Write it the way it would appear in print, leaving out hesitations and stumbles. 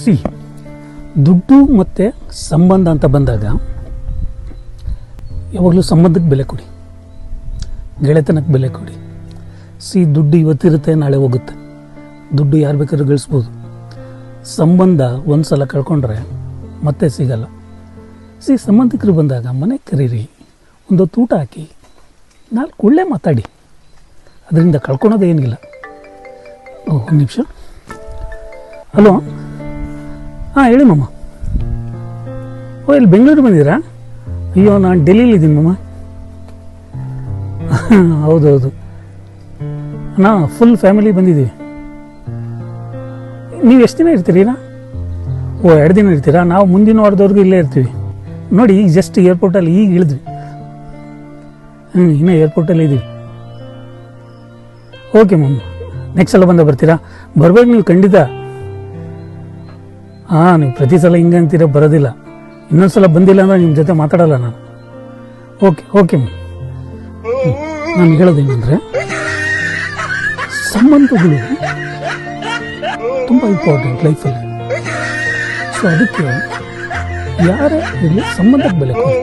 C ದುಡ್ಡು ಮತ್ತು ಸಂಬಂಧ ಅಂತ ಬಂದಾಗ ಯಾವಾಗಲೂ ಸಂಬಂಧಕ್ಕೆ ಬೆಲೆ ಕೊಡಿ, ಗೆಳೆತನಕ್ಕೆ ಬೆಲೆ ಕೊಡಿ. ಸಿ ದುಡ್ಡು ಇವತ್ತಿರುತ್ತೆ, ನಾಳೆ ಹೋಗುತ್ತೆ. ದುಡ್ಡು ಯಾರು ಬೇಕಾದ್ರೂ ಗಳಿಸ್ಬೋದು. ಸಂಬಂಧ ಒಂದು ಸಲ ಕಳ್ಕೊಂಡ್ರೆ ಮತ್ತೆ ಸಿಗಲ್ಲ. ಸಿ ಸಂಬಂಧಿಕರು ಬಂದಾಗ ಮನೆ ಕರೀರಿ, ಒಂದೊತ್ತು ಊಟ ಹಾಕಿ, 4 ಒಳ್ಳೆ ಮಾತಾಡಿ, ಅದರಿಂದ ಕಳ್ಕೊಳೋದು ಏನಿಲ್ಲ. ಒಂದು ನಿಮಿಷ. ಹಲೋ, ಹಾಂ ಹೇಳಿ ಮಮ್ಮ. ಇಲ್ಲಿ ಬೆಂಗಳೂರು ಬಂದಿದ್ದೀರಾ? ಅಯ್ಯೋ, ನಾನು ಡೆಲ್ಲಿಲಿದ್ದೀನಿ ಮಮ್ಮ. ಹೌದೌದು, ಫುಲ್ ಫ್ಯಾಮಿಲಿ ಬಂದಿದ್ದೀವಿ. ನೀವು ಎಷ್ಟು ದಿನ ಇರ್ತೀರಾ? 2 ದಿನ ಇರ್ತೀರಾ? ನಾವು ಮುಂದಿನ ವಾರದವರೆಗೂ ಇಲ್ಲೇ ಇರ್ತೀವಿ. ನೋಡಿ, ಈಗ ಜಸ್ಟ್ ಏರ್ಪೋರ್ಟಲ್ಲಿ ಈಗ ಇಳಿದ್ವಿ. ಇನ್ನೂ ಏರ್ಪೋರ್ಟಲ್ಲಿ ಇದ್ದೀವಿ. ಓಕೆ ಮಮ್ಮ, ನೆಕ್ಸ್ಟ್ ಸಲ ಬರ್ತೀರಾ? ಬರ್ಬೇಕು ನೀವು ಖಂಡಿತ. ನೀವು ಪ್ರತಿ ಸಲ ಹಿಂಗೆ ಅಂತೀರ, ಬರೋದಿಲ್ಲ. ಇನ್ನೊಂದ್ಸಲ ಬಂದಿಲ್ಲ ಅಂದ್ರೆ ನಿಮ್ಮ ಜೊತೆ ಮಾತಾಡಲ್ಲ ನಾನು. Okay ma'am. ನಾನು ಹೇಳೋದೇನೆಂದರೆ, ಸಂಬಂಧಗಳು ತುಂಬ ಇಂಪಾರ್ಟೆಂಟ್ ಲೈಫಲ್ಲಿ. ಸೊ ಅದಕ್ಕೆ ಯಾರೇ ಇರಲಿ ಸಂಬಂಧಕ್ಕೆ ಬೆಲೆ ಕೊಡಿ.